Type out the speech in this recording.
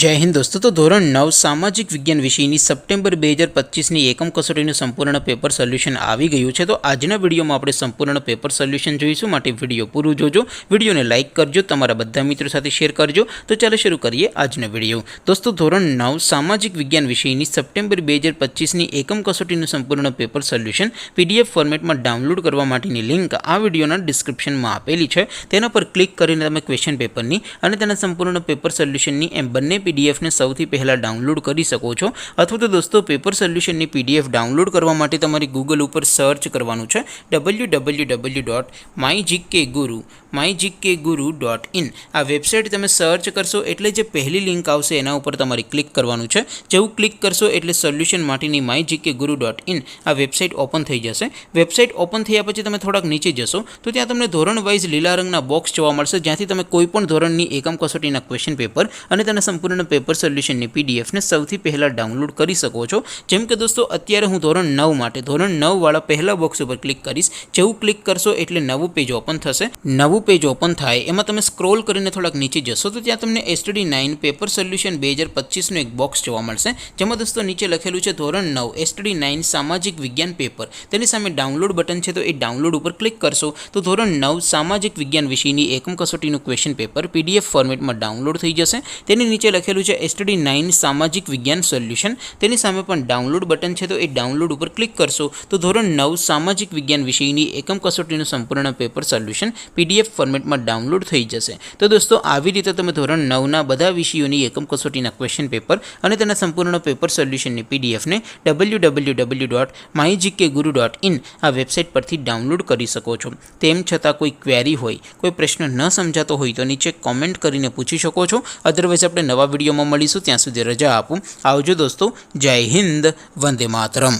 જય હિન્દ દોસ્તો, તો ધોરણ 9 સામાજિક વિજ્ઞાન વિષયની સપ્ટેમ્બર 2025ની એકમ કસોટીનું સંપૂર્ણ પેપર સોલ્યુશન આવી ગયું છે। તો આજના વિડીયોમાં આપણે સંપૂર્ણ પેપર સોલ્યુશન જોઈશું, માટે વિડીયો પૂરું જોજો, વિડીયોને લાઇક કરજો, તમારા બધા મિત્રો સાથે શેર કરજો। તો ચાલો શરૂ કરીએ આજનો વિડીયો। દોસ્તો, ધોરણ 9 સામાજિક વિજ્ઞાન વિષયની સપ્ટેમ્બર 2025ની એકમ કસોટીનું સંપૂર્ણ પેપર સોલ્યુશન PDF ફોર્મેટમાં ડાઉનલોડ કરવા માટેની લિંક આ વિડીયોના ડિસ્ક્રિપ્શનમાં આપેલી છે। તેના પર ક્લિક કરીને તમે ક્વેશ્ચન પેપરની અને તેના સંપૂર્ણ પેપર સોલ્યુશનની એમ બંને PDF ને સૌથી પહેલાં ડાઉનલોડ કરી શકો છો। અથવા તો દોસ્તો, પેપર સોલ્યુશનની PDF ડાઉનલોડ કરવા માટે તમારી ગૂગલ ઉપર સર્ચ કરવાનું છે www.mygkguru.in। આ વેબસાઇટ તમે સર્ચ કરશો એટલે જે પહેલી લિંક આવશે એના ઉપર તમારે ક્લિક કરવાનું છે। જેવું ક્લિક કરશો એટલે સોલ્યુશન માટેની mygkguru.in આ વેબસાઇટ ઓપન થઈ જશે। વેબસાઇટ ઓપન થયા પછી તમે થોડાક નીચે જશો તો ત્યાં તમને ધોરણ વાઇઝ લીલા રંગના બોક્સ જોવા મળશે, જ્યાંથી તમે કોઈપણ ધોરણની એકમ કસોટીના ક્વેશ્ચન પેપર અને તેના સંપૂર્ણ પેપર સોલ્યુશનની PDF ને સૌથી પહેલાં ડાઉનલોડ કરી શકો છો। જેમ કે દોસ્તો, અત્યારે હું ધોરણ 9 માટે ધોરણ 9 વાળા પહેલા બોક્સ ઉપર ક્લિક કરીશ। જેવું ક્લિક કરશો એટલે નવું પેજ ઓપન થશે। નવું પેજ ઓપન થાય એમાં તમે સ્ક્રોલ કરીને થોડાક નીચે જશો તો ત્યાં તમને STD 9 પેપર સોલ્યુશન 2025નું એક બોક્સ જોવા મળશે, જેમાં દોસ્તો નીચે લખેલું છે ધોરણ 9 STD 9 સામાજિક વિજ્ઞાન પેપર। તેની સામે ડાઉનલોડ બટન છે, તો એ ડાઉનલોડ ઉપર ક્લિક કરશો તો ધોરણ 9 સામાજિક વિજ્ઞાન વિષયની એકમ કસોટીનું ક્વેશ્ચન પેપર PDF ફોર્મેટમાં ડાઉનલોડ થઈ જશે। તેની નીચે લખેલું છે STD 9 સામાજિક વિજ્ઞાન સોલ્યુશન। તેની સામે પણ ડાઉનલોડ બટન છે, તો એ ડાઉનલોડ ઉપર ક્લિક કરશો તો ધોરણ 9 સામાજિક વિજ્ઞાન વિષયની એકમ કસોટીનું સંપૂર્ણ પેપર સોલ્યુશન PDF ફોર્મેટમાં ડાઉનલોડ થઈ જશે। તો દોસ્તો, આવી રીતે તમે ધોરણ 9ના બધા વિષયોની એકમ કસોટીના ક્વેશ્ચન પેપર અને તેના સંપૂર્ણ પેપર સોલ્યુશનની PDF ને www.mygkguru.in આ વેબસાઇટ પરથી ડાઉનલોડ કરી શકો છો। તેમ છતાં કોઈ ક્વેરી હોય, કોઈ પ્રશ્ન ન સમજાતો હોય તો નીચે કોમેન્ટ કરીને પૂછી શકો છો। અધરવાઇઝ આપણે નવા વિડીયોમાં મળીશું, ત્યાં સુધી રજા આપું। આવજો દોસ્તો, જય હિન્દ, વંદે માતરમ।